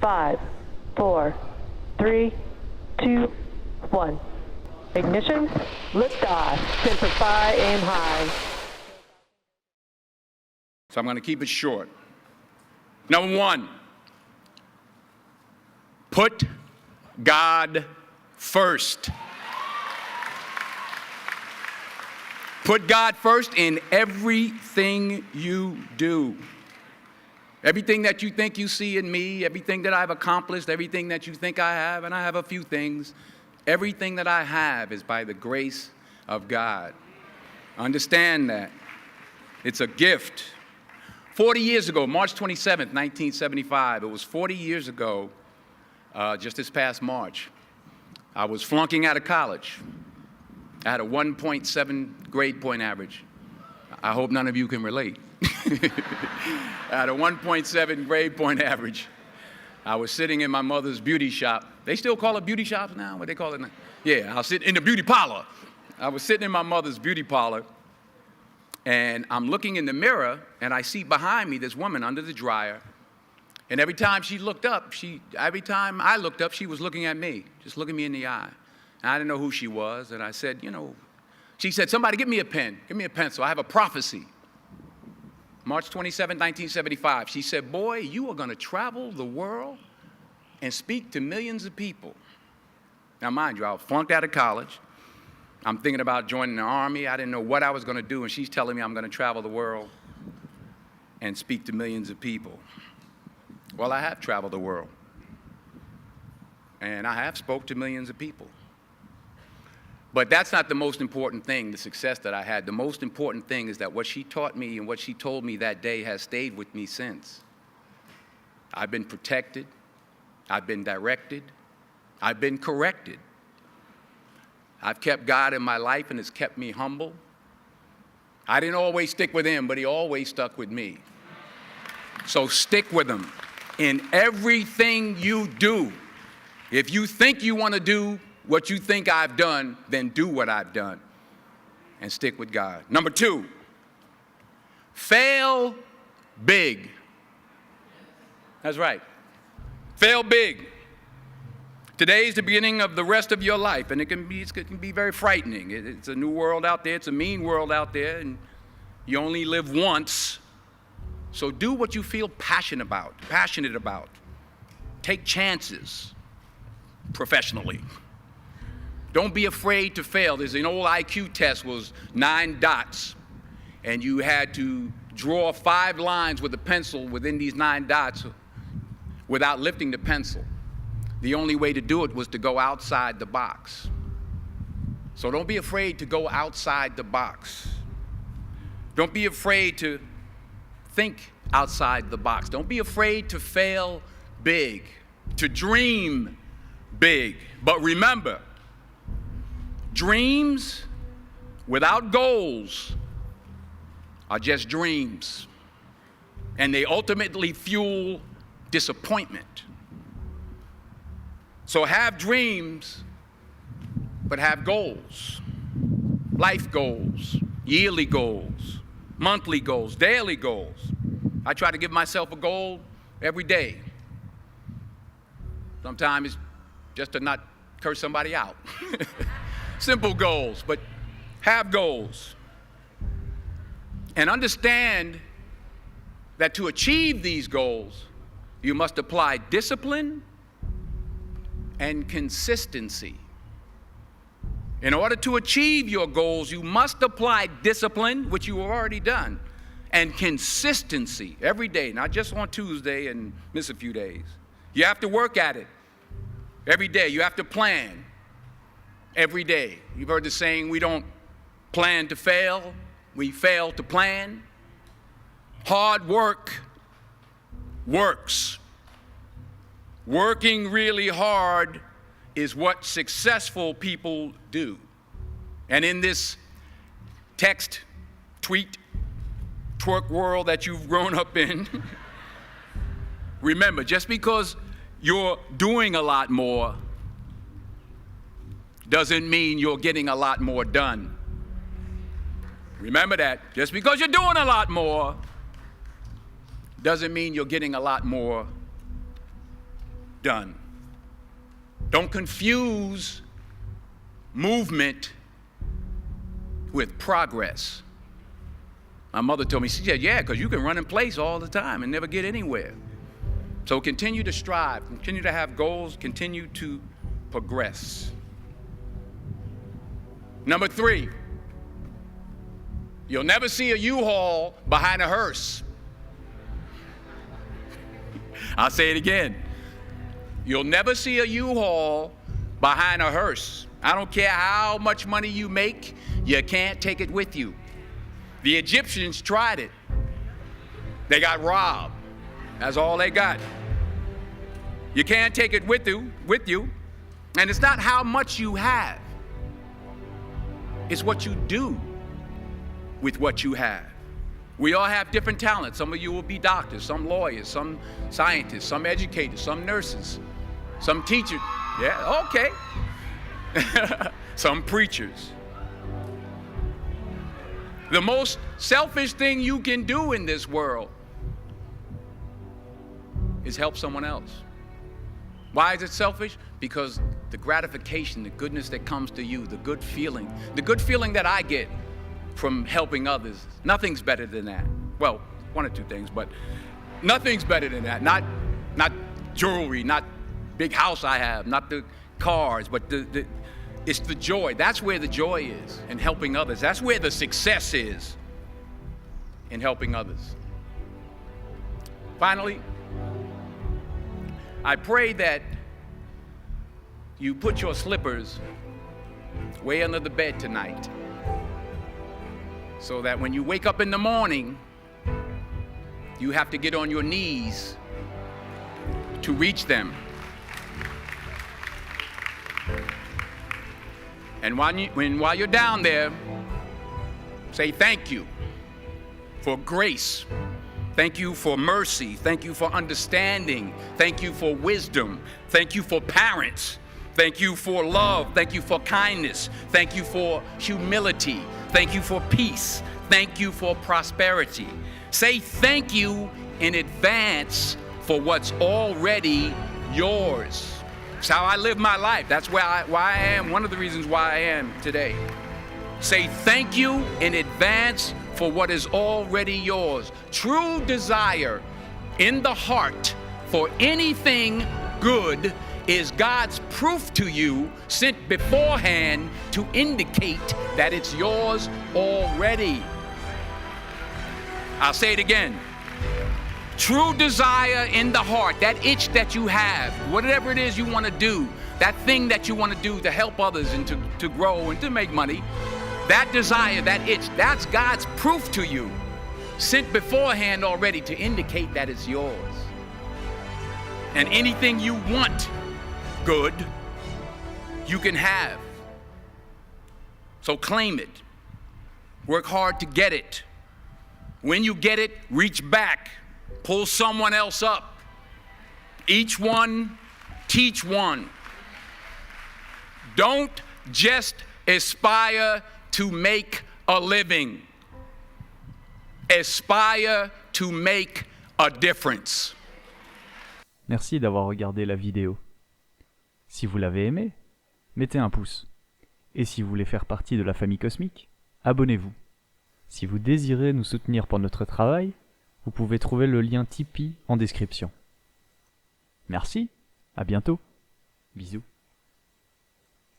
5, 4, 3, 2, 1. Ignition, liftoff, Semper Fi, aim high. So I'm going to keep it short. Number one, put God first. Put God first in everything you do. Everything that you think you see in me, everything that I've accomplished, everything that you think I have, and I have a few things, everything that I have is by the grace of God. Understand that. It's a gift. 40 years ago, March 27th, 1975, it was 40 years ago, just this past March, I was flunking out of college. I had a 1.7 grade point average. I hope none of you can relate. I had a 1.7 grade point average. I was sitting in my mother's beauty shop. They still call it beauty shops now? What they call it now? Yeah, I was sitting in the beauty parlor. I was sitting in my mother's beauty parlor, and I'm looking in the mirror, and I see behind me this woman under the dryer. And every time she looked up, every time I looked up, she was looking at me, just looking me in the eye. And I didn't know who she was, and I said, she said, somebody give me a pen, give me a pencil, I have a prophecy. March 27, 1975, she said, boy, you are gonna travel the world and speak to millions of people. Now mind you, I was flunked out of college. I'm thinking about joining the army. I didn't know what I was gonna do, and she's telling me I'm gonna travel the world and speak to millions of people. Well, I have traveled the world, and I have spoke to millions of people. But that's not the most important thing, the success that I had. The most important thing is that what she taught me and what she told me that day has stayed with me since. I've been protected, I've been directed, I've been corrected. I've kept God in my life, and it's kept me humble. I didn't always stick with him, but he always stuck with me. So stick with him in everything you do. If you think you want to do what you think I've done, then do what I've done and stick with God. Number two, fail big. That's right. Fail big. Today is the beginning of the rest of your life, and it can be very frightening. It's a new world out there. It's a mean world out there, and you only live once. So do what you feel passionate about. Take chances professionally. Don't be afraid to fail. There's an old IQ test, was 9 dots, and you had to draw 5 lines with a pencil within these 9 dots without lifting the pencil. The only way to do it was to go outside the box. So don't be afraid to go outside the box. Don't be afraid to think outside the box. Don't be afraid to fail big, to dream big. But remember, dreams without goals are just dreams, and they ultimately fuel disappointment. So have dreams, but have goals. Life goals, yearly goals, monthly goals, daily goals. I try to give myself a goal every day. Sometimes it's just to not curse somebody out. Simple goals, but have goals. And understand that to achieve these goals, you must apply discipline and consistency. In order to achieve your goals, you must apply discipline, which you have already done, and consistency every day, not just on Tuesday and miss a few days. You have to work at it every day. You have to plan every day. You've heard the saying, we don't plan to fail, we fail to plan. Hard work works. Working really hard is what successful people do. And in this text, tweet, twerk world that you've grown up in, remember, just because you're doing a lot more doesn't mean you're getting a lot more done. Remember that. Just because you're doing a lot more doesn't mean you're getting a lot more done. Don't confuse movement with progress. My mother told me, she said, yeah, because you can run in place all the time and never get anywhere. So continue to strive, continue to have goals, continue to progress. Number 3, you'll never see a U-Haul behind a hearse. I'll say it again. You'll never see a U-Haul behind a hearse. I don't care how much money you make, you can't take it with you. The Egyptians tried it. They got robbed. That's all they got. You can't take it with you. And it's not how much you have. It's what you do with what you have. We all have different talents. Some of you will be doctors, some lawyers, some scientists, some educators, some nurses, some teachers. Yeah, okay. Some preachers. The most selfish thing you can do in this world is help someone else. Why is it selfish? Because the gratification, the goodness that comes to you, the good feeling that I get from helping others, nothing's better than that. Well, one or two things, but nothing's better than that. Not jewelry, not big house I have, not the cars, but it's the joy. That's where the joy is in helping others. That's where the success is in helping others. Finally, I pray that you put your slippers way under the bed tonight so that when you wake up in the morning, you have to get on your knees to reach them. And while you're down there, say thank you for grace. Thank you for mercy. Thank you for understanding. Thank you for wisdom. Thank you for parents. Thank you for love. Thank you for kindness. Thank you for humility. Thank you for peace. Thank you for prosperity. Say thank you in advance for what's already yours. It's how I live my life. That's why I am, one of the reasons why I am today. Say thank you in advance for what is already yours. True desire in the heart for anything good is God's proof to you, sent beforehand to indicate that it's yours already. I'll say it again. True desire in the heart, that itch that you have, whatever it is you want to do, that thing that you want to do to help others and to grow and to make money, that desire, that itch, that's God's proof to you, sent beforehand already to indicate that it's yours. And anything you want good, you can have. So claim it. Work hard to get it. When you get it, reach back. Pull someone else up. Each one, teach one. Don't just aspire to make a living. Aspire to make a difference. Merci d'avoir regardé la vidéo. Si vous l'avez aimé, mettez un pouce. Et si vous voulez faire partie de la famille cosmique, abonnez-vous. Si vous désirez nous soutenir pour notre travail, vous pouvez trouver le lien Tipeee en description. Merci, à bientôt. Bisous.